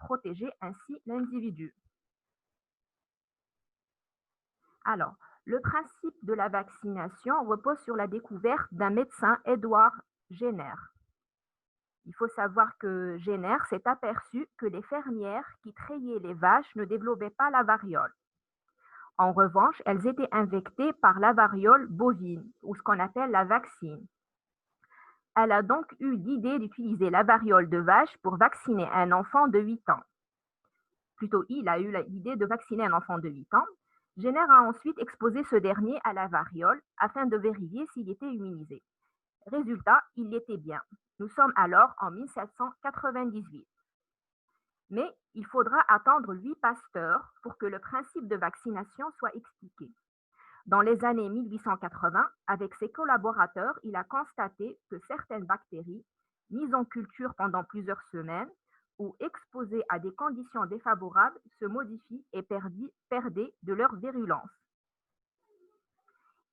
protéger ainsi l'individu. Alors, le principe de la vaccination repose sur la découverte d'un médecin, Edward Jenner. Il faut savoir que Jenner s'est aperçu que les fermières qui treillaient les vaches ne développaient pas la variole. En revanche, elles étaient infectées par la variole bovine, ou ce qu'on appelle la vaccine. Elle a donc eu l'idée d'utiliser la variole de vache pour vacciner un enfant de 8 ans. Plutôt, il a eu l'idée de vacciner un enfant de 8 ans. Jenner a ensuite exposé ce dernier à la variole afin de vérifier s'il était immunisé. Résultat, il l'était bien. Nous sommes alors en 1798. Mais il faudra attendre 8 Pasteur pour que le principe de vaccination soit expliqué. Dans les années 1880, avec ses collaborateurs, il a constaté que certaines bactéries, mises en culture pendant plusieurs semaines ou exposées à des conditions défavorables, se modifient et perdaient de leur virulence.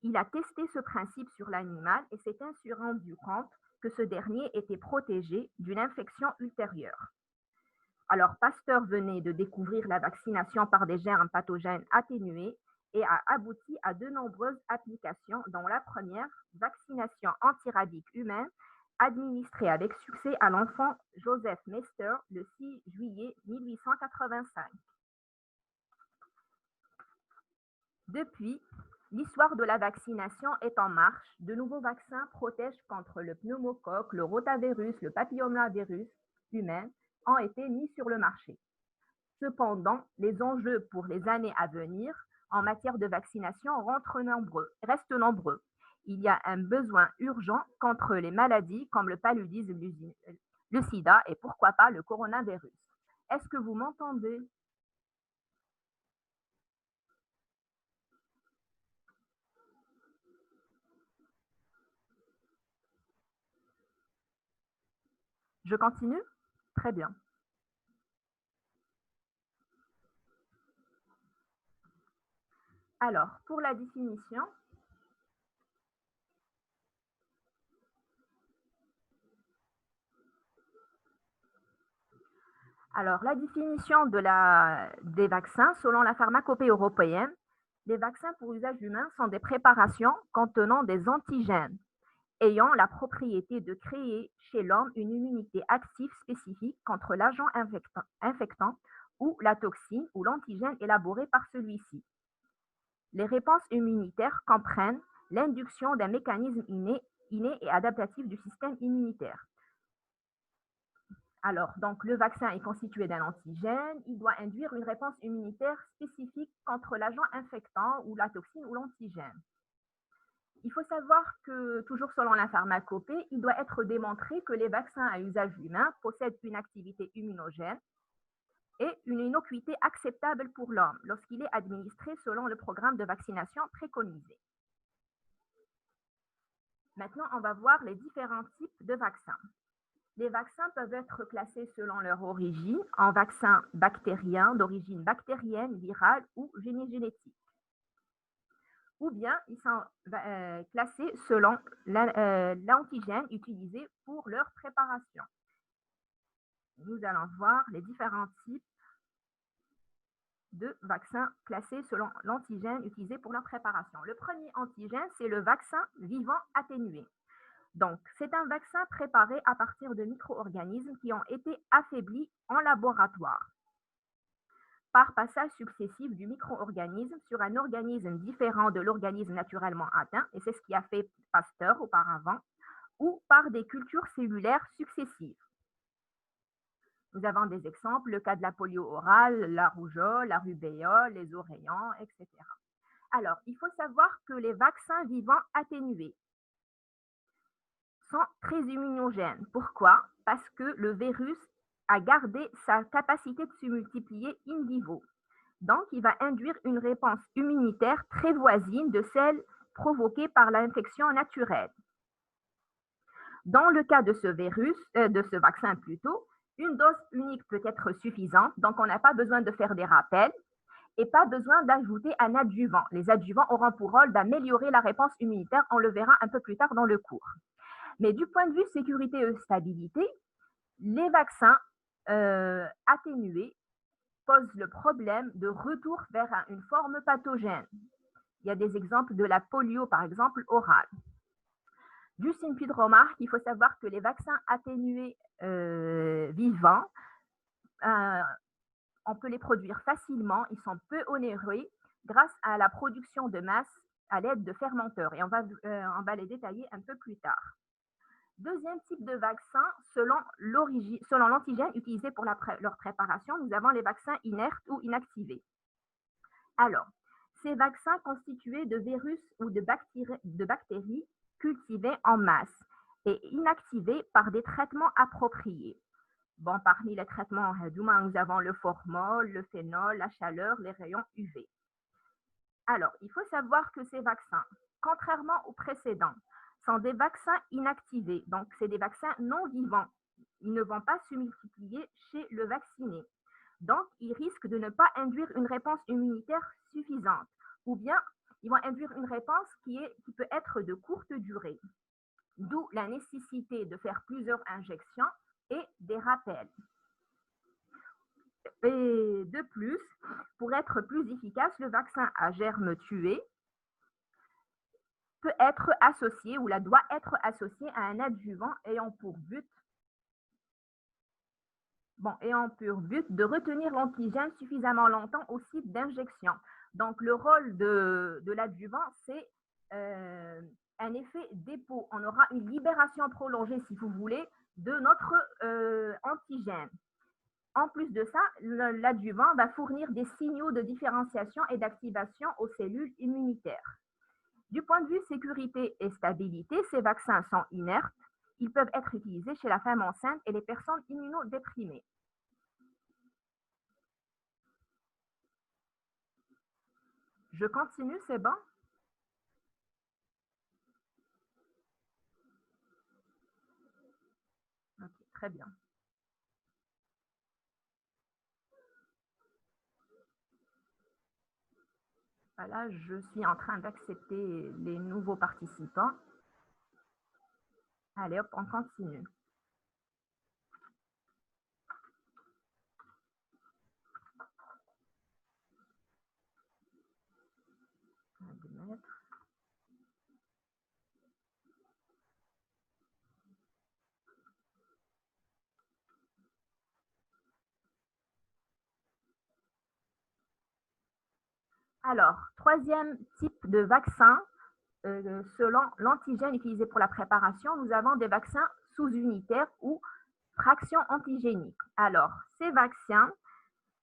Il a testé ce principe sur l'animal et s'est ainsi rendu compte que ce dernier était protégé d'une infection ultérieure. Alors, Pasteur venait de découvrir la vaccination par des germes pathogènes atténués et a abouti à de nombreuses applications, dont la première, vaccination antirabique humaine, administrée avec succès à l'enfant Joseph Mester le 6 juillet 1885. Depuis, l'histoire de la vaccination est en marche. De nouveaux vaccins protègent contre le pneumocoque, le rotavirus, le papillomavirus humain ont été mis sur le marché. Cependant, les enjeux pour les années à venir en matière de vaccination restent nombreux. Il y a un besoin urgent contre les maladies comme le paludisme, le sida et pourquoi pas le coronavirus. Est-ce que vous m'entendez? Je continue? Très bien. Alors, pour la définition, des vaccins, selon la pharmacopée européenne, les vaccins pour usage humain sont des préparations contenant des antigènes ayant la propriété de créer chez l'homme une immunité active spécifique contre l'agent infectant ou la toxine ou l'antigène élaboré par celui-ci. Les réponses immunitaires comprennent l'induction d'un mécanisme inné et adaptatif du système immunitaire. Alors, donc, le vaccin est constitué d'un antigène, il doit induire une réponse immunitaire spécifique contre l'agent infectant ou la toxine ou l'antigène. Il faut savoir que, toujours selon la pharmacopée, il doit être démontré que les vaccins à usage humain possèdent une activité immunogène et une innocuité acceptable pour l'homme lorsqu'il est administré selon le programme de vaccination préconisé. Maintenant, on va voir les différents types de vaccins. Les vaccins peuvent être classés selon leur origine en vaccins bactériens d'origine bactérienne, virale ou génétique. Ou bien ils sont classés selon l'antigène utilisé pour leur préparation. Nous allons voir les différents types de vaccins classés selon l'antigène utilisé pour leur préparation. Le premier antigène, c'est le vaccin vivant atténué. Donc, c'est un vaccin préparé à partir de micro-organismes qui ont été affaiblis en laboratoire par passage successif du micro-organisme sur un organisme différent de l'organisme naturellement atteint, et c'est ce qui a fait Pasteur auparavant, ou par des cultures cellulaires successives. Nous avons des exemples, le cas de la polio orale, la rougeole, la rubéole, les ourayans, etc. Alors, il faut savoir que les vaccins vivants atténués sont très immunogènes. Pourquoi? Parce que le virus a gardé sa capacité de se multiplier in vivo. Donc, il va induire une réponse immunitaire très voisine de celle provoquée par l'infection naturelle. Dans le cas de ce vaccin plutôt, une dose unique peut être suffisante, donc on n'a pas besoin de faire des rappels et pas besoin d'ajouter un adjuvant. Les adjuvants auront pour rôle d'améliorer la réponse immunitaire, on le verra un peu plus tard dans le cours. Mais du point de vue sécurité et stabilité, les vaccins atténuée pose le problème de retour vers une forme pathogène. Il y a des exemples de la polio, par exemple, orale. Juste une petite remarque, il faut savoir que les vaccins atténués vivants, on peut les produire facilement, ils sont peu onéreux grâce à la production de masse à l'aide de fermenteurs. Et on va les détailler un peu plus tard. Deuxième type de vaccin, selon l'antigène utilisé pour leur préparation, nous avons les vaccins inertes ou inactivés. Alors, ces vaccins constitués de virus ou de bactéries cultivées en masse et inactivés par des traitements appropriés. Bon, parmi les traitements, nous avons le formol, le phénol, la chaleur, les rayons UV. Alors, il faut savoir que ces vaccins, contrairement aux précédents, sont des vaccins inactivés. Donc, c'est des vaccins non vivants. Ils ne vont pas se multiplier chez le vacciné. Donc, ils risquent de ne pas induire une réponse immunitaire suffisante. Ou bien, ils vont induire une réponse qui peut être de courte durée. D'où la nécessité de faire plusieurs injections et des rappels. Et de plus, pour être plus efficace, le vaccin à germes tués peut être associé ou doit être associé à un adjuvant ayant pour but de retenir l'antigène suffisamment longtemps au site d'injection. Donc, le rôle de l'adjuvant, c'est un effet dépôt. On aura une libération prolongée, si vous voulez, de notre antigène. En plus de ça, l'adjuvant va fournir des signaux de différenciation et d'activation aux cellules immunitaires. Du point de vue sécurité et stabilité, ces vaccins sont inertes. Ils peuvent être utilisés chez la femme enceinte et les personnes immunodéprimées. Je continue, c'est bon? Ok, très bien. Voilà, je suis en train d'accepter les nouveaux participants. Allez, hop, on continue. Alors, troisième type de vaccin, selon l'antigène utilisé pour la préparation, nous avons des vaccins sous-unitaires ou fractions antigéniques. Alors, ces vaccins,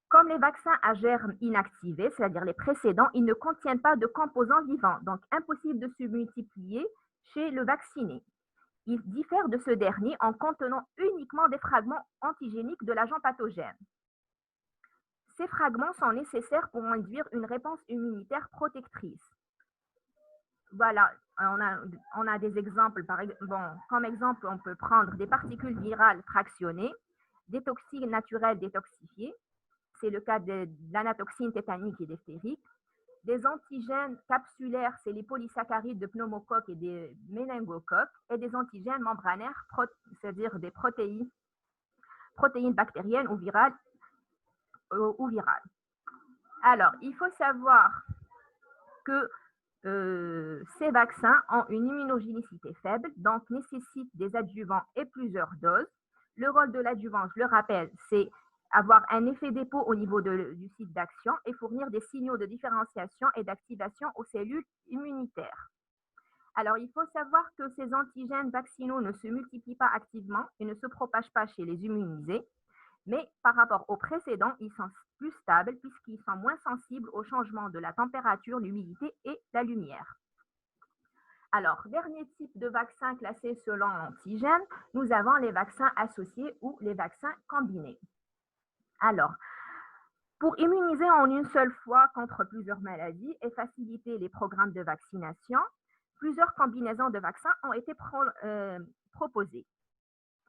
comme les vaccins à germes inactivés, c'est-à-dire les précédents, ils ne contiennent pas de composants vivants, donc impossible de se multiplier chez le vacciné. Ils diffèrent de ce dernier en contenant uniquement des fragments antigéniques de l'agent pathogène. Ces fragments sont nécessaires pour induire une réponse immunitaire protectrice. Voilà, on a des exemples. Comme exemple, on peut prendre des particules virales fractionnées, des toxines naturelles détoxifiées, c'est le cas de l'anatoxine tétanique et diphthérique, des antigènes capsulaires, c'est les polysaccharides de pneumocoques et des méningocoques, et des antigènes membranaires, c'est-à-dire des protéines bactériennes ou virales. Alors, il faut savoir que ces vaccins ont une immunogénicité faible, donc nécessitent des adjuvants et plusieurs doses. Le rôle de l'adjuvant, je le rappelle, c'est avoir un effet dépôt au niveau du site d'action et fournir des signaux de différenciation et d'activation aux cellules immunitaires. Alors, il faut savoir que ces antigènes vaccinaux ne se multiplient pas activement et ne se propagent pas chez les immunisés, mais par rapport aux précédents, ils sont plus stables puisqu'ils sont moins sensibles au changement de la température, l'humidité et la lumière. Alors, dernier type de vaccin classé selon l'antigène, nous avons les vaccins associés ou les vaccins combinés. Alors, pour immuniser en une seule fois contre plusieurs maladies et faciliter les programmes de vaccination, plusieurs combinaisons de vaccins ont été proposées.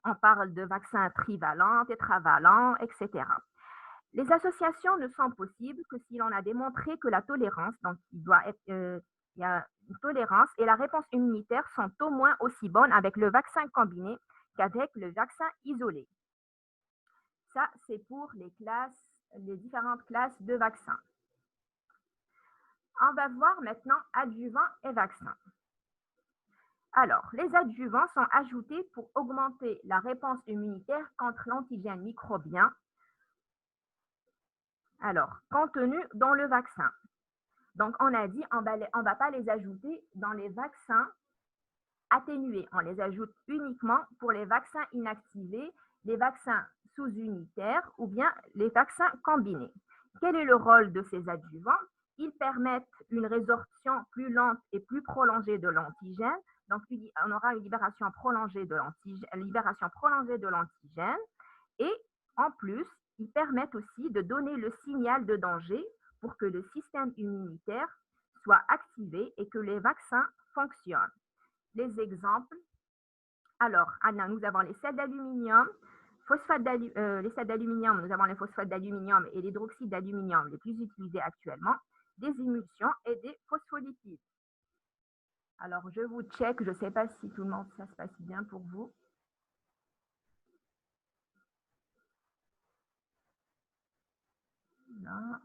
On parle de vaccins trivalents, tétravalents, etc. Les associations ne sont possibles que si l'on a démontré que la tolérance, donc il y a une tolérance et la réponse immunitaire sont au moins aussi bonnes avec le vaccin combiné qu'avec le vaccin isolé. Ça, c'est pour les différentes classes de vaccins. On va voir maintenant adjuvants et vaccins. Alors, les adjuvants sont ajoutés pour augmenter la réponse immunitaire contre l'antigène microbien, contenu dans le vaccin. Donc, on a dit on ne va pas les ajouter dans les vaccins atténués. On les ajoute uniquement pour les vaccins inactivés, les vaccins sous-unitaires ou bien les vaccins combinés. Quel est le rôle de ces adjuvants? Ils permettent une résorption plus lente et plus prolongée de l'antigène. Donc, on aura une libération prolongée de l'antigène. Et en plus, ils permettent aussi de donner le signal de danger pour que le système immunitaire soit activé et que les vaccins fonctionnent. Les exemples, alors, nous avons les sels d'aluminium, les sels d'aluminium, nous avons les phosphates d'aluminium et l'hydroxyde d'aluminium les plus utilisés actuellement, des émulsions et des phospholipides. Alors, je vous check, je ne sais pas si tout le monde, ça se passe bien pour vous. Là.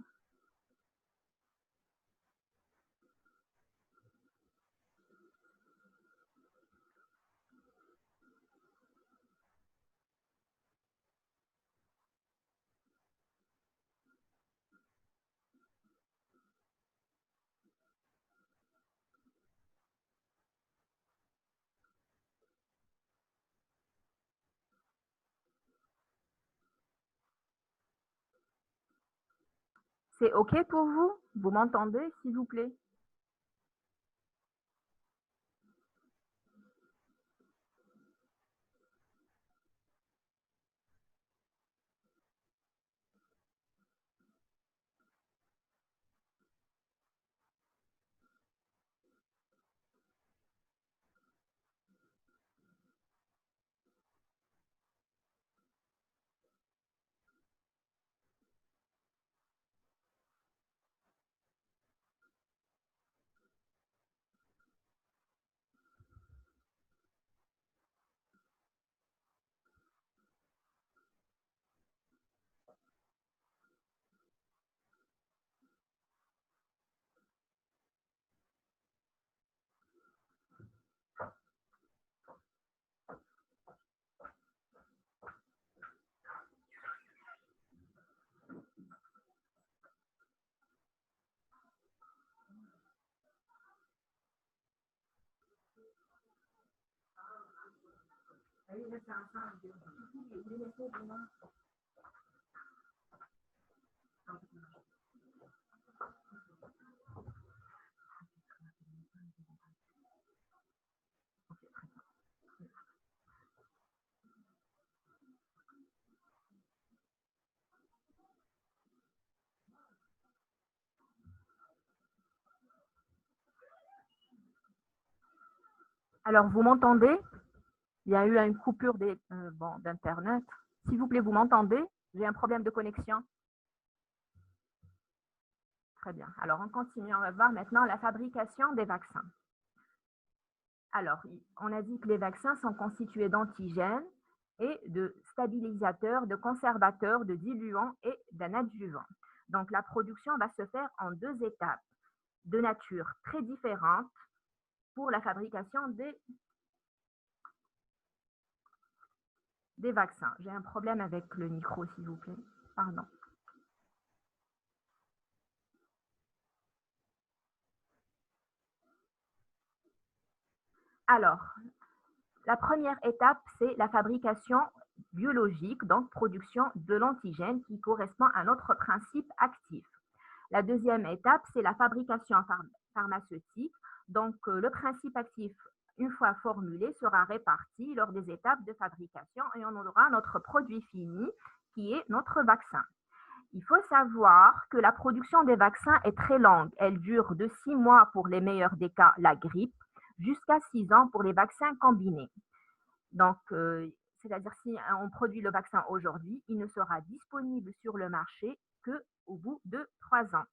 C'est OK pour vous? Vous m'entendez, s'il vous plaît? Alors, vous m'entendez? Il y a eu une coupure d'Internet. S'il vous plaît, vous m'entendez? J'ai un problème de connexion. Très bien. Alors, on continue. On va voir maintenant la fabrication des vaccins. Alors, on a dit que les vaccins sont constitués d'antigènes et de stabilisateurs, de conservateurs, de diluants et d'un adjuvant. Donc, la production va se faire en 2 étapes de nature très différente pour la fabrication des vaccins. J'ai un problème avec le micro, s'il vous plaît. Pardon. Alors, la première étape, c'est la fabrication biologique, donc production de l'antigène qui correspond à notre principe actif. La deuxième étape, c'est la fabrication pharmaceutique. Donc, le principe actif, une fois formulé, sera réparti lors des étapes de fabrication et on aura notre produit fini qui est notre vaccin. Il faut savoir que la production des vaccins est très longue. Elle dure de 6 mois pour les meilleurs des cas, la grippe, jusqu'à 6 ans pour les vaccins combinés. Donc, c'est-à-dire si on produit le vaccin aujourd'hui, il ne sera disponible sur le marché qu'au bout de 3 ans.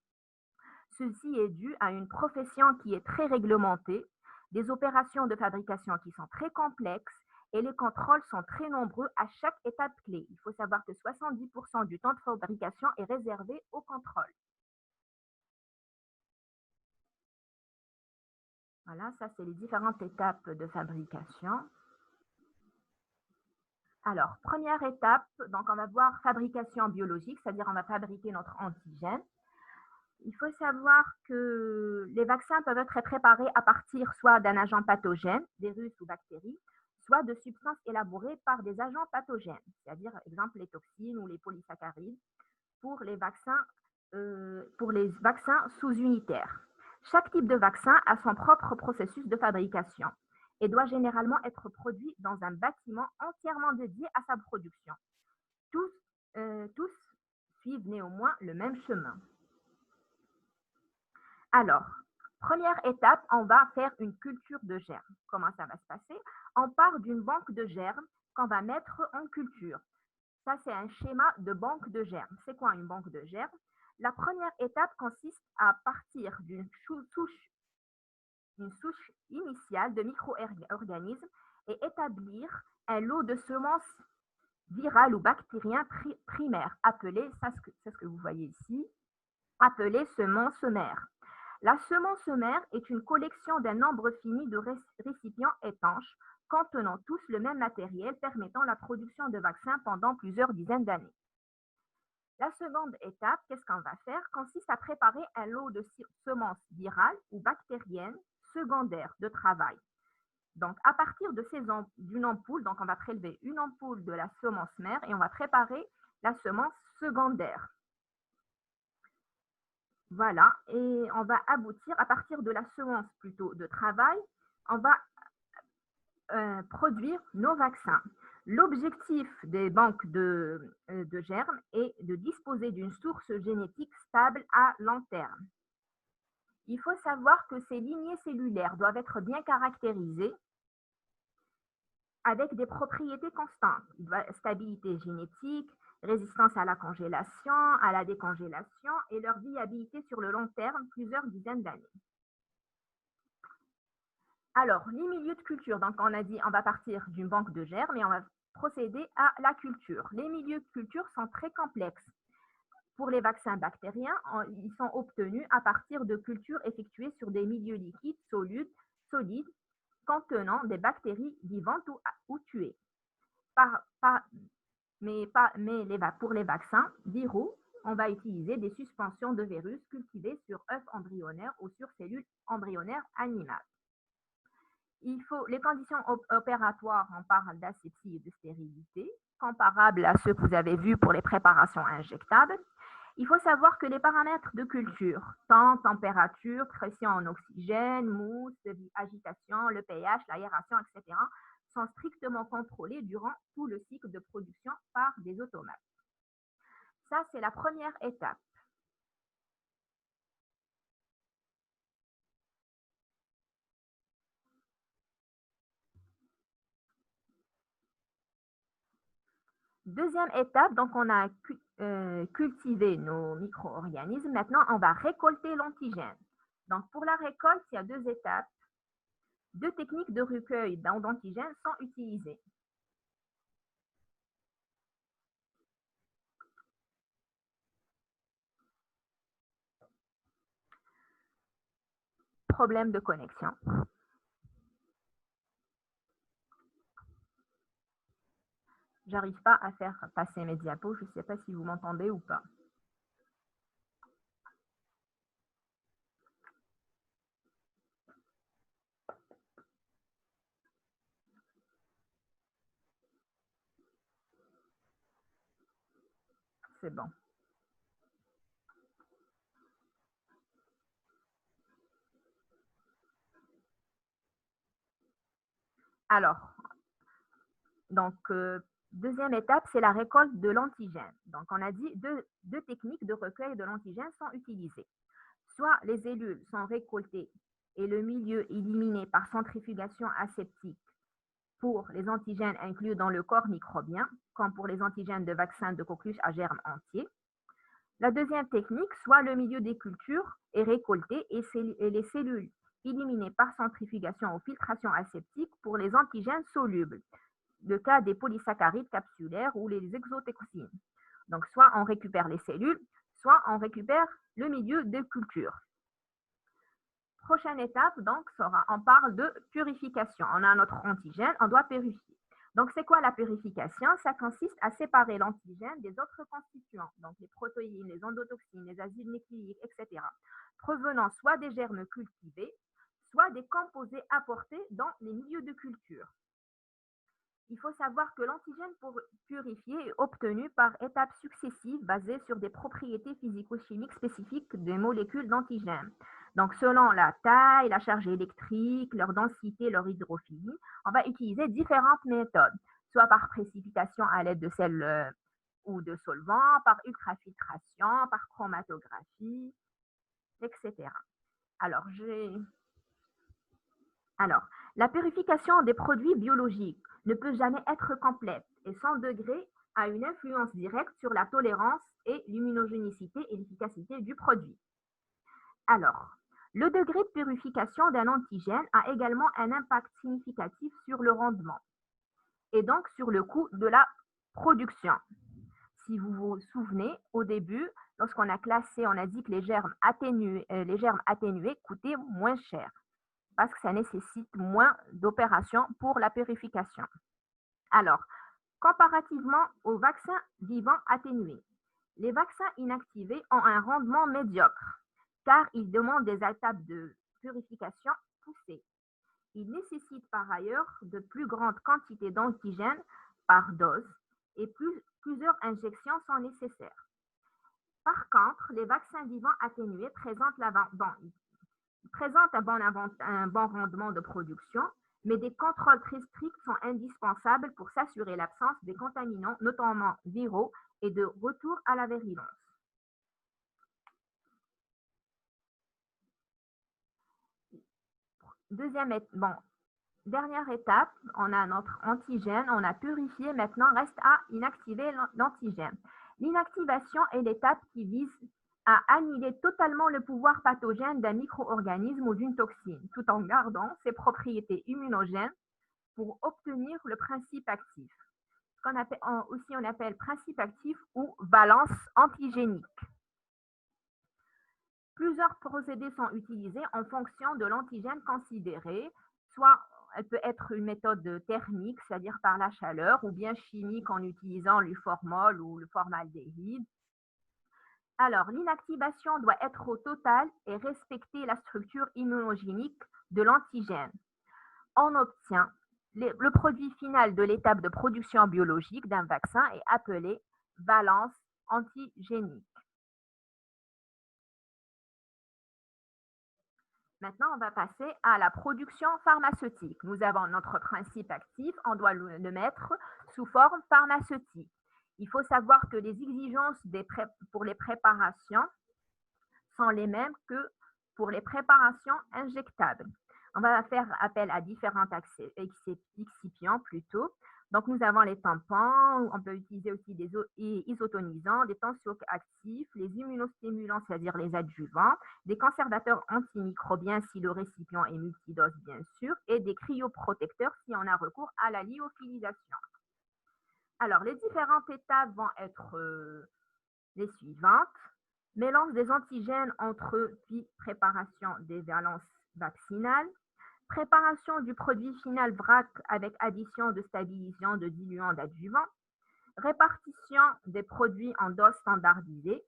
Ceci est dû à une profession qui est très réglementée, des opérations de fabrication qui sont très complexes et les contrôles sont très nombreux à chaque étape clé. Il faut savoir que 70% du temps de fabrication est réservé au contrôle. Voilà, ça c'est les différentes étapes de fabrication. Alors, première étape, donc on va voir fabrication biologique, c'est-à-dire on va fabriquer notre antigène. Il faut savoir que les vaccins peuvent être préparés à partir soit d'un agent pathogène, virus ou bactéries, soit de substances élaborées par des agents pathogènes, c'est-à-dire, exemple, les toxines ou les polysaccharides pour les vaccins sous-unitaires. Chaque type de vaccin a son propre processus de fabrication et doit généralement être produit dans un bâtiment entièrement dédié à sa production. Tous suivent néanmoins le même chemin. Alors, première étape, on va faire une culture de germes. Comment ça va se passer? On part d'une banque de germes qu'on va mettre en culture. Ça, c'est un schéma de banque de germes. C'est quoi une banque de germes? La première étape consiste à partir d'une souche initiale de micro-organismes et établir un lot de semences virales ou bactériens primaires, appelées, c'est ce que vous voyez ici, appelées semences mères. La semence mère est une collection d'un nombre fini de récipients étanches contenant tous le même matériel permettant la production de vaccins pendant plusieurs dizaines d'années. La seconde étape, qu'est-ce qu'on va faire? Consiste à préparer un lot de semences virales ou bactériennes secondaires de travail. Donc, à partir d'une ampoule, donc on va prélever une ampoule de la semence mère et on va préparer la semence secondaire. Voilà, et on va aboutir, à partir de la semence plutôt de travail, on va produire nos vaccins. L'objectif des banques de germes est de disposer d'une source génétique stable à long terme. Il faut savoir que ces lignées cellulaires doivent être bien caractérisées avec des propriétés constantes, stabilité génétique, résistance à la congélation, à la décongélation et leur viabilité sur le long terme, plusieurs dizaines d'années. Alors, les milieux de culture, donc on a dit on va partir d'une banque de germes et on va procéder à la culture. Les milieux de culture sont très complexes. Pour les vaccins bactériens, ils sont obtenus à partir de cultures effectuées sur des milieux liquides, solides, contenant des bactéries vivantes ou tuées. Pour les vaccins viraux, on va utiliser des suspensions de virus cultivées sur œufs embryonnaires ou sur cellules embryonnaires animales. Les conditions opératoires, on parle d'asepsie et de stérilité, comparables à ceux que vous avez vus pour les préparations injectables. Il faut savoir que les paramètres de culture, temps, température, pression en oxygène, mousse, agitation, le pH, l'aération, etc., sont strictement contrôlés durant tout le cycle de production par des automates. Ça, c'est la première étape. Deuxième étape, donc on a cultivé nos micro-organismes. Maintenant, on va récolter l'antigène. Donc, pour la récolte, il y a deux étapes. Deux techniques de recueil d'antigènes sont utilisées. Problème de connexion. J'arrive pas à faire passer mes diapos. Je ne sais pas si vous m'entendez ou pas. C'est bon. Alors, donc, deuxième étape, c'est la récolte de l'antigène. Donc, on a dit deux techniques de recueil de l'antigène sont utilisées. Soit les cellules sont récoltées et le milieu éliminé par centrifugation aseptique pour les antigènes inclus dans le corps microbien, comme pour les antigènes de vaccins de coqueluche à germes entiers. La deuxième technique, soit le milieu des cultures est récolté et les cellules éliminées par centrifugation ou filtration aseptique pour les antigènes solubles, le cas des polysaccharides capsulaires ou les exotoxines. Donc, soit on récupère les cellules, soit on récupère le milieu de culture. Prochaine étape, donc, on parle de purification. On a notre antigène, on doit purifier. Donc, c'est quoi la purification? Ça consiste à séparer l'antigène des autres constituants, donc les protéines, les endotoxines, les acides nucléiques, etc., provenant soit des germes cultivés, soit des composés apportés dans les milieux de culture. Il faut savoir que l'antigène purifié est obtenu par étapes successives basées sur des propriétés physico-chimiques spécifiques des molécules d'antigène. Donc, selon la taille, la charge électrique, leur densité, leur hydrophilie, on va utiliser différentes méthodes, soit par précipitation à l'aide de sel ou de solvants, par ultrafiltration, par chromatographie, etc. Alors, la purification des produits biologiques ne peut jamais être complète et son degré a une influence directe sur la tolérance et l'immunogénicité et l'efficacité du produit. Alors, le degré de purification d'un antigène a également un impact significatif sur le rendement et donc sur le coût de la production. Si vous vous souvenez, au début, lorsqu'on a classé, on a dit que les germes atténués coûtaient moins cher, parce que ça nécessite moins d'opérations pour la purification. Alors, comparativement aux vaccins vivants atténués, les vaccins inactivés ont un rendement médiocre, car ils demandent des étapes de purification poussées. Ils nécessitent par ailleurs de plus grandes quantités d'antigènes par dose et plusieurs injections sont nécessaires. Par contre, les vaccins vivants atténués présentent un bon rendement de production, mais des contrôles très stricts sont indispensables pour s'assurer l'absence des contaminants, notamment viraux, et de retour à la virulence. Dernière étape, on a notre antigène, on a purifié, maintenant reste à inactiver l'antigène. L'inactivation est l'étape qui vise à annihiler totalement le pouvoir pathogène d'un micro-organisme ou d'une toxine, tout en gardant ses propriétés immunogènes pour obtenir le principe actif, ce qu'on appelle principe actif ou valence antigénique. Plusieurs procédés sont utilisés en fonction de l'antigène considéré, soit elle peut être une méthode thermique, c'est-à-dire par la chaleur, ou bien chimique en utilisant le formol ou le formaldéhyde. Alors, l'inactivation doit être au total et respecter la structure immunogénique de l'antigène. On obtient le produit final de l'étape de production biologique d'un vaccin est appelé valence antigénique. Maintenant, on va passer à la production pharmaceutique. Nous avons notre principe actif, on doit le mettre sous forme pharmaceutique. Il faut savoir que les exigences pour les préparations sont les mêmes que pour les préparations injectables. On va faire appel à différents excipients plutôt. Donc, nous avons les tampons, on peut utiliser aussi des isotonisants, des tensioactifs, les immunostimulants, c'est-à-dire les adjuvants, des conservateurs antimicrobiens si le récipient est multidose, bien sûr, et des cryoprotecteurs si on a recours à la lyophilisation. Alors, les différentes étapes vont être les suivantes. Mélange des antigènes entre eux, puis préparation des valences vaccinales. Préparation du produit final VRAC avec addition de stabilisants, de diluants, d'adjuvants. Répartition des produits en doses standardisées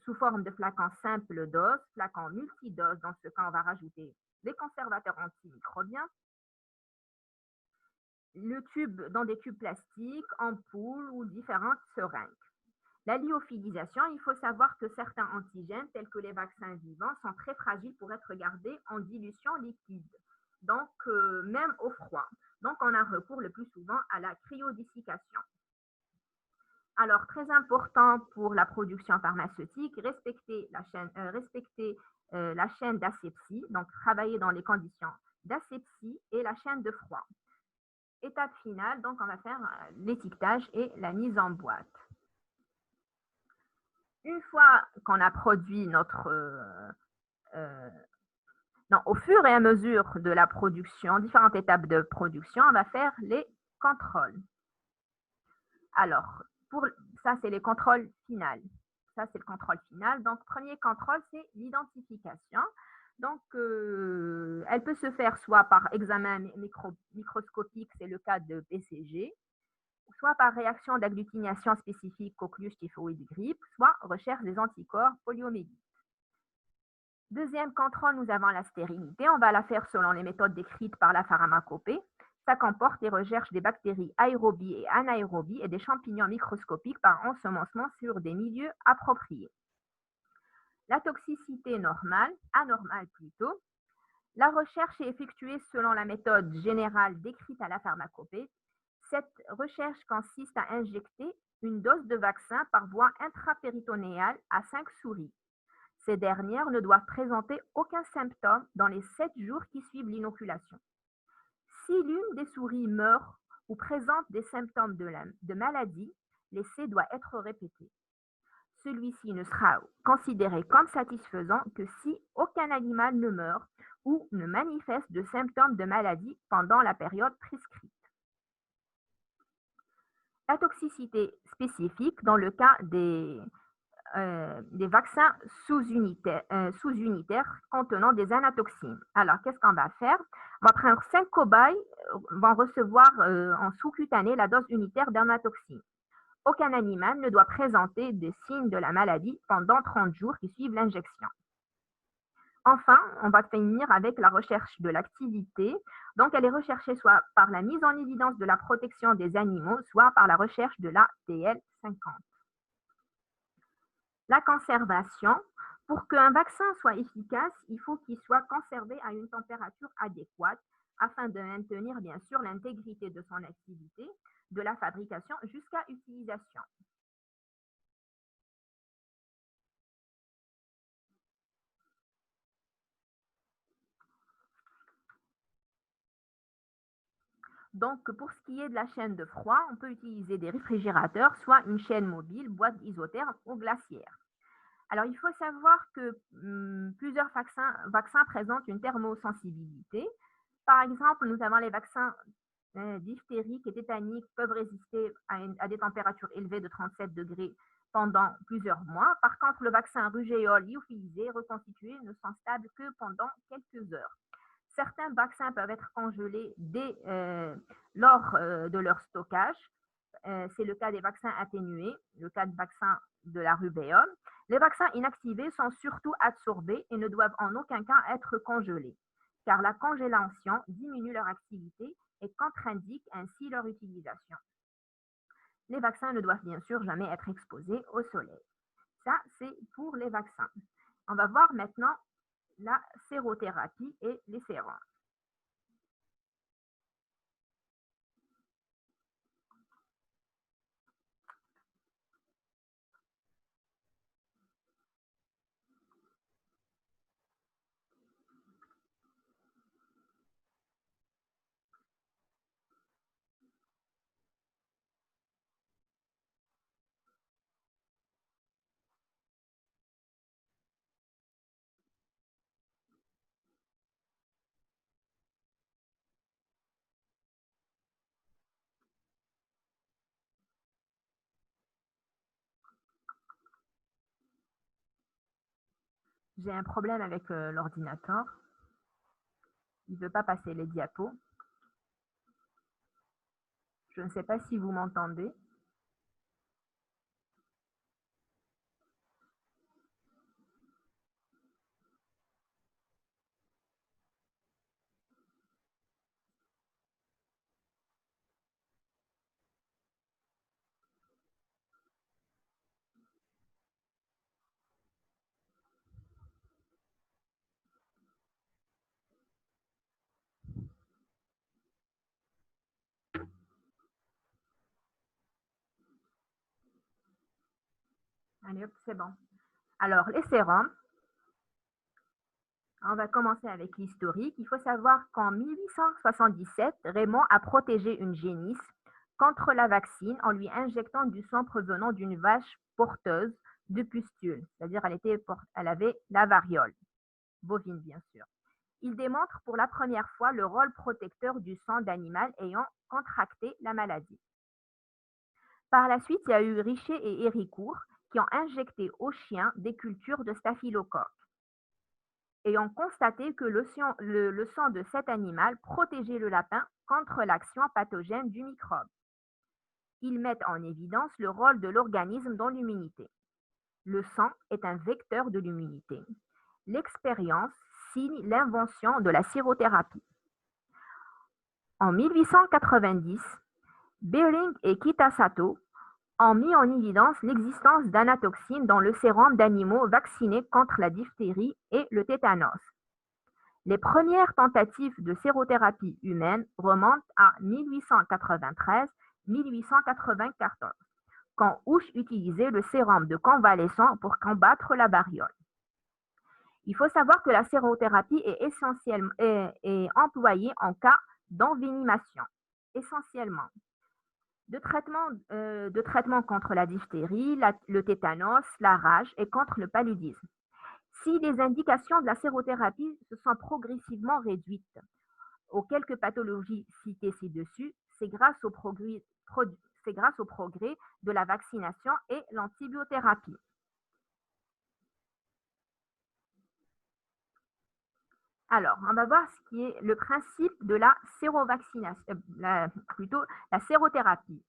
sous forme de flacons simple dose, flacons multidose. Dans ce cas, on va rajouter des conservateurs antimicrobiens. Le tube dans des tubes plastiques, ampoules ou différentes seringues. La lyophilisation, il faut savoir que certains antigènes, tels que les vaccins vivants, sont très fragiles pour être gardés en dilution liquide, donc même au froid. Donc, on a recours le plus souvent à la cryodésication. Alors, très important pour la production pharmaceutique, respecter la chaîne d'asepsie, donc travailler dans les conditions d'asepsie et la chaîne de froid. Étape finale, donc on va faire l'étiquetage et la mise en boîte. Une fois qu'on a produit au fur et à mesure de la production, différentes étapes de production, on va faire les contrôle. Alors, ça, c'est les contrôles finaux. Ça, c'est le contrôle final. Donc, premier contrôle, c'est l'identification. Donc, elle peut se faire soit par examen microscopique, c'est le cas de BCG, soit par réaction d'agglutination spécifique coqueluche, typhoïde, grippe, soit recherche des anticorps poliomyélite. Deuxième contrôle, nous avons la stérilité. On va la faire selon les méthodes décrites par la pharmacopée. Ça comporte les recherches des bactéries aérobies et anaérobies et des champignons microscopiques par ensemencement sur des milieux appropriés. La toxicité anormale plutôt. La recherche est effectuée selon la méthode générale décrite à la pharmacopée. Cette recherche consiste à injecter une dose de vaccin par voie intrapéritonéale à 5 souris. Ces dernières ne doivent présenter aucun symptôme dans les 7 jours qui suivent l'inoculation. Si l'une des souris meurt ou présente des symptômes de maladie, l'essai doit être répété. Celui-ci ne sera considéré comme satisfaisant que si aucun animal ne meurt ou ne manifeste de symptômes de maladie pendant la période prescrite. La toxicité spécifique dans le cas des vaccins sous-unitaires contenant des anatoxines. Alors, qu'est-ce qu'on va faire? On va prendre 5 cobayes, vont recevoir en sous-cutané la dose unitaire d'anatoxine. Aucun animal ne doit présenter des signes de la maladie pendant 30 jours qui suivent l'injection. Enfin, on va finir avec la recherche de l'activité. Donc, elle est recherchée soit par la mise en évidence de la protection des animaux, soit par la recherche de la TL50. La conservation. Pour qu'un vaccin soit efficace, il faut qu'il soit conservé à une température adéquate afin de maintenir bien sûr l'intégrité de son activité, de la fabrication jusqu'à utilisation. Donc, pour ce qui est de la chaîne de froid, on peut utiliser des réfrigérateurs, soit une chaîne mobile, boîte isotherme ou glaciaire. Alors, il faut savoir que plusieurs vaccins présentent une thermosensibilité. Par exemple, nous avons les vaccins diphtériques et tétaniques peuvent résister à des températures élevées de 37 degrés pendant plusieurs mois. Par contre, le vaccin rugéole lyophilisé reconstitué ne sont stables que pendant quelques heures. Certains vaccins peuvent être congelés lors de leur stockage. C'est le cas des vaccins atténués, le cas de vaccin de la rubéole. Les vaccins inactivés sont surtout absorbés et ne doivent en aucun cas être congelés, car la congélation diminue leur activité et contre-indique ainsi leur utilisation. Les vaccins ne doivent bien sûr jamais être exposés au soleil. Ça, c'est pour les vaccins. On va voir maintenant la sérothérapie et les sérums. J'ai un problème avec l'ordinateur. Il ne veut pas passer les diapos. Je ne sais pas si vous m'entendez. Allez hop, c'est bon. Alors, les sérums, on va commencer avec l'historique. Il faut savoir qu'en 1877, Raymond a protégé une génisse contre la vaccine en lui injectant du sang provenant d'une vache porteuse de pustules, c'est-à-dire elle avait la variole, bovine bien sûr. Il démontre pour la première fois le rôle protecteur du sang d'animal ayant contracté la maladie. Par la suite, il y a eu Richer et Héricourt qui ont injecté aux chiens des cultures de staphylocoque et ont constaté que le sang de cet animal protégeait le lapin contre l'action pathogène du microbe. Ils mettent en évidence le rôle de l'organisme dans l'immunité. Le sang est un vecteur de l'immunité. L'expérience signe l'invention de la sérothérapie. En 1890, Behring et Kitasato ont mis en évidence l'existence d'anatoxine dans le sérum d'animaux vaccinés contre la diphtérie et le tétanos. Les premières tentatives de sérothérapie humaine remontent à 1893-1894, quand Husch utilisait le sérum de convalescent pour combattre la variole. Il faut savoir que la sérothérapie est employée en cas d'envénémation, essentiellement de traitement contre la diphtérie, le tétanos, la rage et contre le paludisme. Si les indications de la sérothérapie se sont progressivement réduites aux quelques pathologies citées ci-dessus, c'est grâce au progrès de la vaccination et l'antibiothérapie. Alors, on va voir ce qui est le principe de la sérovaccination, plutôt la sérothérapie.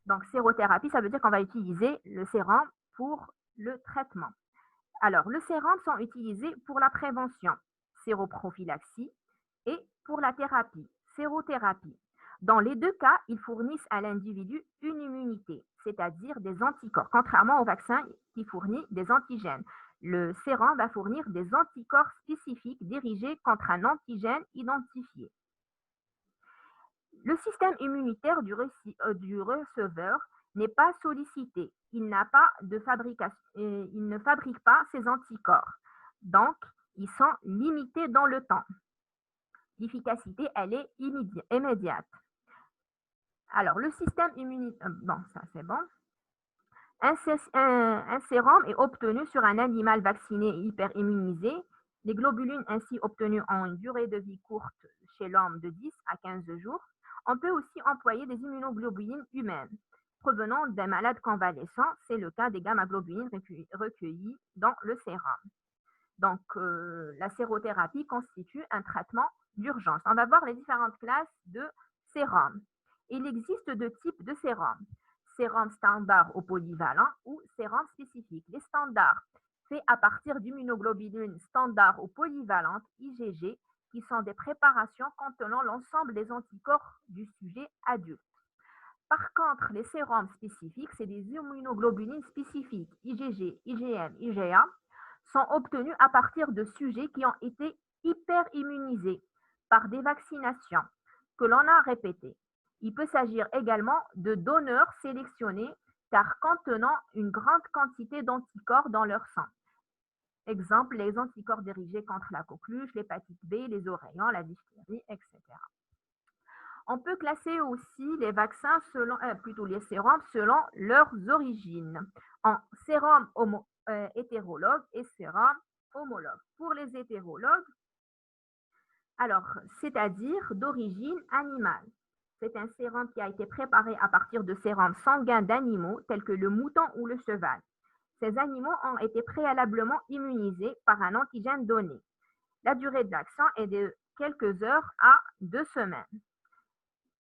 Donc, sérothérapie, ça veut dire qu'on va utiliser le sérum pour le traitement. Alors, le sérum sont utilisés pour la prévention, séroprophylaxie, et pour la thérapie, sérothérapie. Dans les deux cas, ils fournissent à l'individu une immunité, c'est-à-dire des anticorps, contrairement au vaccin qui fournit des antigènes. Le sérum va fournir des anticorps spécifiques dirigés contre un antigène identifié. Le système immunitaire du receveur n'est pas sollicité. Il ne fabrique pas ces anticorps. Donc, ils sont limités dans le temps. L'efficacité, elle est immédiate. Alors, le système immunitaire, bon, ça c'est bon. Un sérum est obtenu sur un animal vacciné et hyperimmunisé. Les globulines ainsi obtenues ont une durée de vie courte chez l'homme de 10 à 15 jours. On peut aussi employer des immunoglobulines humaines provenant d'un malade convalescent. C'est le cas des gamma-globulines recueillies dans le sérum. Donc, la sérothérapie constitue un traitement d'urgence. On va voir les différentes classes de sérum. Il existe deux types de sérum. Sérum standard ou polyvalent ou sérum spécifique. Les standards, faits à partir d'immunoglobulines standards ou polyvalentes, IgG, qui sont des préparations contenant l'ensemble des anticorps du sujet adulte. Par contre, les sérums spécifiques, c'est des immunoglobulines spécifiques, IgG, IgM, IgA, sont obtenus à partir de sujets qui ont été hyperimmunisés par des vaccinations que l'on a répétées. Il peut s'agir également de donneurs sélectionnés car contenant une grande quantité d'anticorps dans leur sang. Exemple, les anticorps dirigés contre la coqueluche, l'hépatite B, les oreillons, la diphtérie, etc. On peut classer aussi les vaccins les sérums selon leurs origines, en sérum hétérologue et sérum homologue. Pour les hétérologues, alors, c'est-à-dire d'origine animale. C'est un sérum qui a été préparé à partir de sérums sanguins d'animaux tels que le mouton ou le cheval. Ces animaux ont été préalablement immunisés par un antigène donné. La durée d'action est de quelques heures à 2 semaines.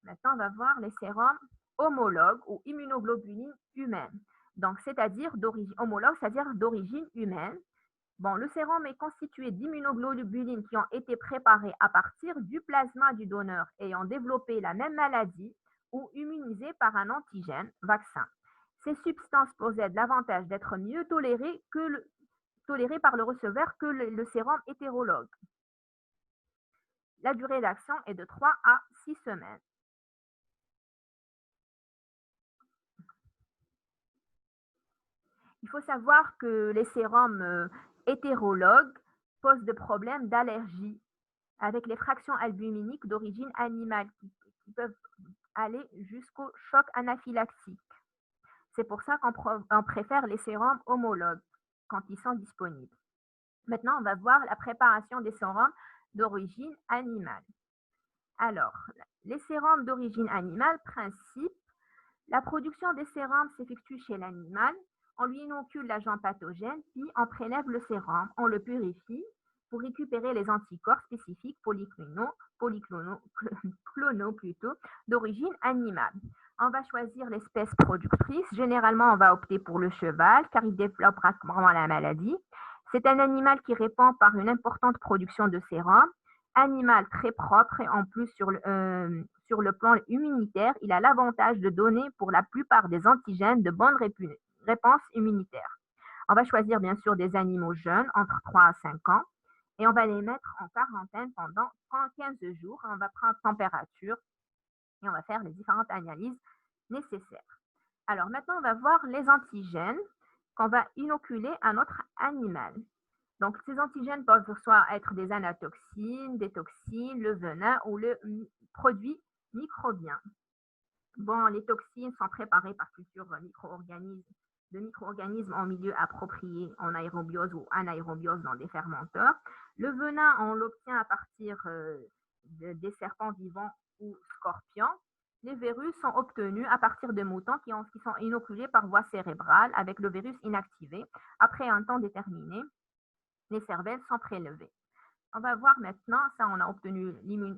Maintenant, on va voir les sérums homologues ou immunoglobulines humaines. Donc, c'est-à-dire d'origine homologue, c'est-à-dire d'origine humaine. Bon, le sérum est constitué d'immunoglobulines qui ont été préparées à partir du plasma du donneur ayant développé la même maladie ou immunisées par un antigène vaccin. Ces substances possèdent l'avantage d'être mieux tolérées par le receveur que le sérum hétérologue. La durée d'action est de 3 à 6 semaines. Il faut savoir que les sérums hétérologues posent des problèmes d'allergie avec les fractions albuminiques d'origine animale qui peuvent aller jusqu'au choc anaphylactique. C'est pour ça qu'on préfère les sérums homologues quand ils sont disponibles. Maintenant, on va voir la préparation des sérums d'origine animale. Alors, les sérums d'origine animale, principe, la production des sérums s'effectue chez l'animal, on lui inocule l'agent pathogène, puis on prélève le sérum, on le purifie pour récupérer les anticorps spécifiques polyclonaux plutôt, d'origine animale. On va choisir l'espèce productrice. Généralement, on va opter pour le cheval car il développe rarement la maladie. C'est un animal qui répond par une importante production de sérum. Animal très propre et en plus sur le plan immunitaire, il a l'avantage de donner pour la plupart des antigènes de bonnes réponses immunitaires. On va choisir bien sûr des animaux jeunes, entre 3 à 5 ans, et on va les mettre en quarantaine pendant 15 jours. On va prendre température et on va faire les différentes analyses nécessaires. Alors maintenant, on va voir les antigènes qu'on va inoculer à notre animal. Donc, ces antigènes peuvent soit être des anatoxines, des toxines, le venin ou le produit microbien. Bon, les toxines sont préparées par culture de micro-organismes en milieu approprié, en aérobiose ou anaérobiose dans des fermenteurs. Le venin, on l'obtient à partir des serpents vivants ou scorpions. Les virus sont obtenus à partir de moutons qui sont inoculés par voie cérébrale avec le virus inactivé après un temps déterminé. Les cervelles sont prélevées. On va voir maintenant, ça on a obtenu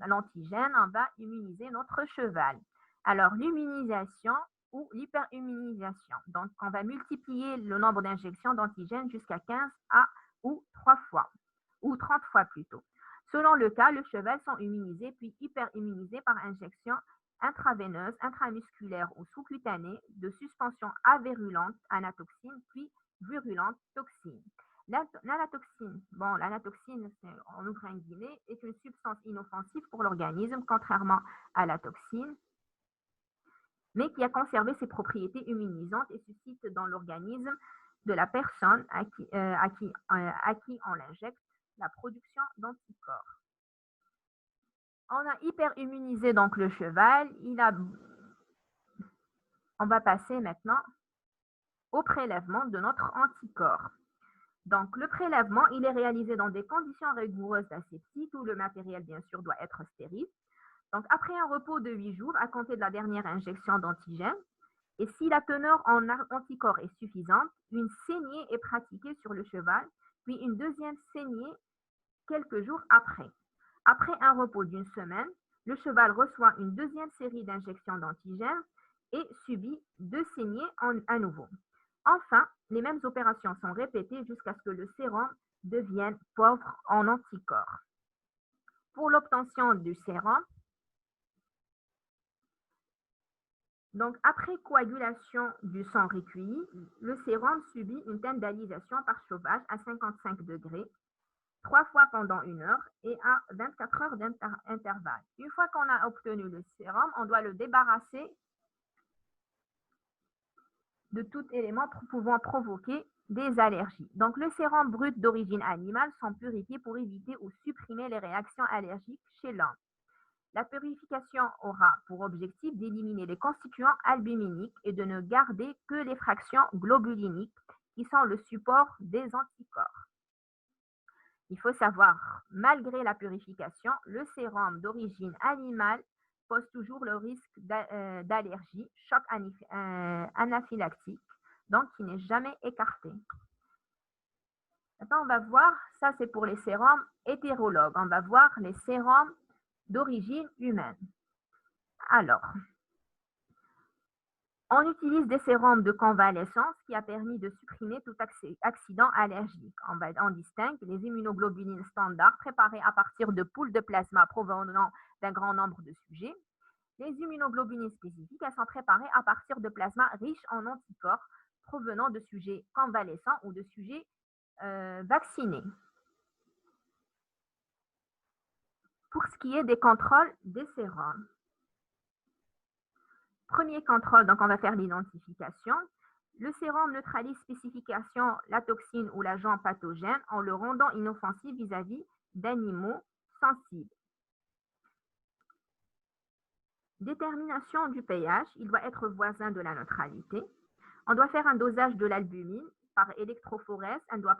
l'antigène, on va immuniser notre cheval. Alors l'immunisation ou l'hyperimmunisation. Donc on va multiplier le nombre d'injections d'antigènes jusqu'à 15 ou 3 fois, ou 30 fois plutôt. Selon le cas, le cheval sont immunisés puis hyperimmunisés par injection intraveineuse, intramusculaire ou sous-cutanée de suspension avirulente, anatoxine, puis virulente, toxine. L'anatoxine, on ouvre un guillemets, est une substance inoffensive pour l'organisme, contrairement à la toxine, mais qui a conservé ses propriétés immunisantes et suscite dans l'organisme de la personne à qui on l'injecte la production d'anticorps. On a hyperimmunisé donc le cheval. On va passer maintenant au prélèvement de notre anticorps. Donc, le prélèvement, il est réalisé dans des conditions rigoureuses d'asepsie où le matériel, bien sûr, doit être stérile. Donc, après un repos de 8 jours, à compter de la dernière injection d'antigène, et si la teneur en anticorps est suffisante, une saignée est pratiquée sur le cheval, puis une deuxième saignée quelques jours après. Après un repos d'une semaine, le cheval reçoit une deuxième série d'injections d'antigène et subit 2 saignées à nouveau. Enfin, les mêmes opérations sont répétées jusqu'à ce que le sérum devienne pauvre en anticorps. Pour l'obtention du sérum, donc après coagulation du sang recueilli, le sérum subit une tendalisation par chauffage à 55 degrés, 3 fois pendant 1 heure et à 24 heures d'intervalle. Une fois qu'on a obtenu le sérum, on doit le débarrasser de tout élément pouvant provoquer des allergies. Donc, le sérum brut d'origine animale sont purifiés pour éviter ou supprimer les réactions allergiques chez l'homme. La purification aura pour objectif d'éliminer les constituants albuminiques et de ne garder que les fractions globuliniques qui sont le support des anticorps. Il faut savoir, malgré la purification, le sérum d'origine animale pose toujours le risque d'allergie, choc anaphylactique, donc qui n'est jamais écarté. Maintenant, on va voir, ça c'est pour les sérums hétérologues, on va voir les sérums d'origine humaine. Alors, on utilise des sérums de convalescence qui a permis de supprimer tout accident allergique. On distingue les immunoglobulines standards préparées à partir de poules de plasma provenant d'un grand nombre de sujets. Les immunoglobulines spécifiques, elles sont préparées à partir de plasma riche en anticorps provenant de sujets convalescents ou de sujets vaccinés. Pour ce qui est des contrôles des sérums, premier contrôle, donc on va faire l'identification. Le sérum neutralise spécification la toxine ou l'agent pathogène en le rendant inoffensif vis-à-vis d'animaux sensibles. Détermination du pH, il doit être voisin de la neutralité. On doit faire un dosage de l'albumine par électrophorèse, elle ne doit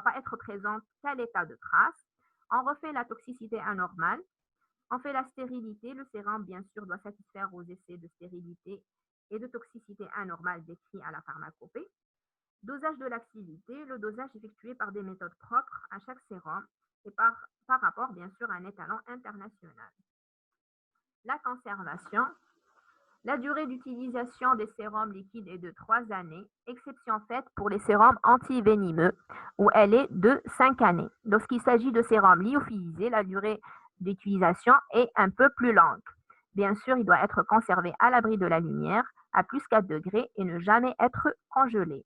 pas être présente qu'à l'état de trace. On refait la toxicité anormale. On fait la stérilité. Le sérum, bien sûr, doit satisfaire aux essais de stérilité et de toxicité anormale décrits à la pharmacopée. Dosage de l'activité, le dosage effectué par des méthodes propres à chaque sérum et par rapport, bien sûr, à un étalon international. La conservation, la durée d'utilisation des sérums liquides est de 3 années, exception faite pour les sérums antivenimeux, où elle est de 5 années. Lorsqu'il s'agit de sérums lyophilisés, la durée d'utilisation est un peu plus longue. Bien sûr, il doit être conservé à l'abri de la lumière, à plus 4 degrés, et ne jamais être congelé.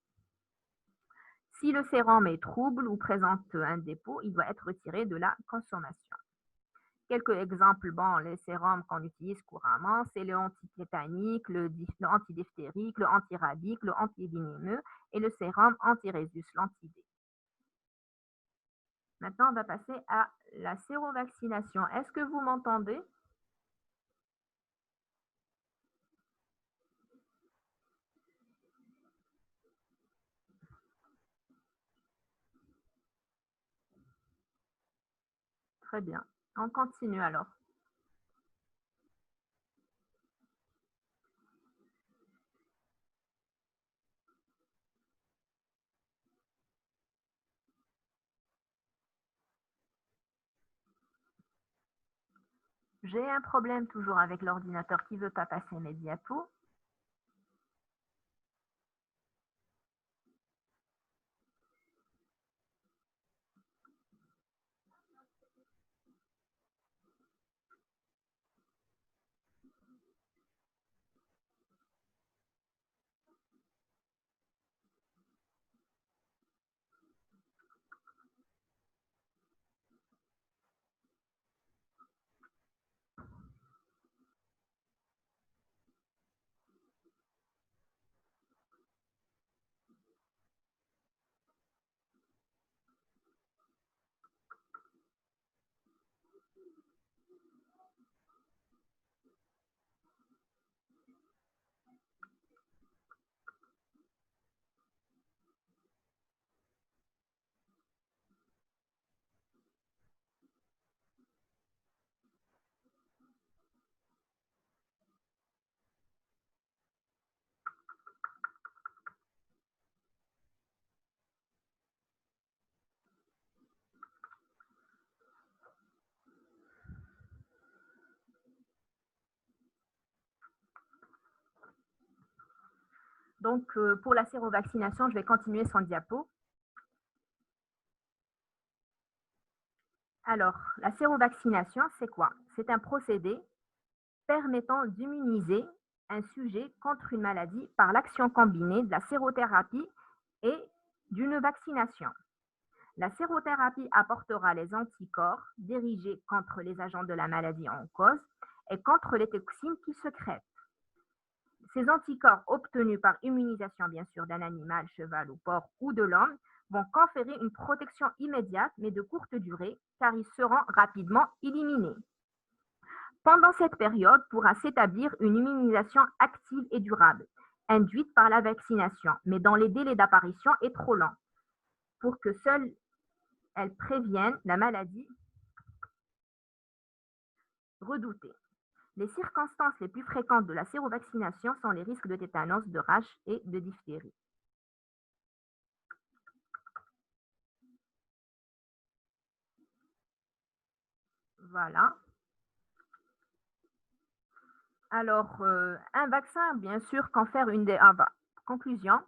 Si le sérum est trouble ou présente un dépôt, il doit être retiré de la consommation. Quelques exemples, bon, les sérums qu'on utilise couramment, c'est le antitétanique, le antidiphtérique, le antirabique, le antivenimeux et le sérum anti-rhésus, l'anti-D. Maintenant, on va passer à la sérovaccination. Est-ce que vous m'entendez? Très bien. On continue alors. J'ai un problème toujours avec l'ordinateur qui ne veut pas passer mes diapos. Donc, pour la sérovaccination, je vais continuer sans diapo. Alors, la sérovaccination, c'est quoi? C'est un procédé permettant d'immuniser un sujet contre une maladie par l'action combinée de la sérothérapie et d'une vaccination. La sérothérapie apportera les anticorps dirigés contre les agents de la maladie en cause et contre les toxines qui secrètent. Ces anticorps obtenus par immunisation, bien sûr, d'un animal, cheval ou porc ou de l'homme, vont conférer une protection immédiate mais de courte durée car ils seront rapidement éliminés. Pendant cette période pourra s'établir une immunisation active et durable, induite par la vaccination, mais dont les délais d'apparition est trop lent pour que seule elle prévienne la maladie redoutée. Les circonstances les plus fréquentes de la sérovaccination sont les risques de tétanos, de rage et de diphtérie. Voilà. Alors, un vaccin, bien sûr, confère conclusion,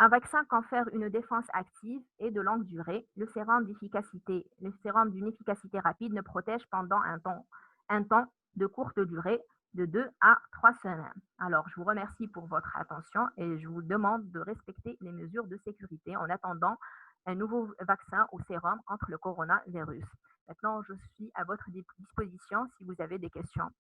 un vaccin confère une défense active et de longue durée. Le sérum d'une efficacité rapide ne protège pendant un temps de courte durée, de 2 à 3 semaines. Alors, je vous remercie pour votre attention et je vous demande de respecter les mesures de sécurité en attendant un nouveau vaccin ou sérum contre le coronavirus. Maintenant, je suis à votre disposition si vous avez des questions.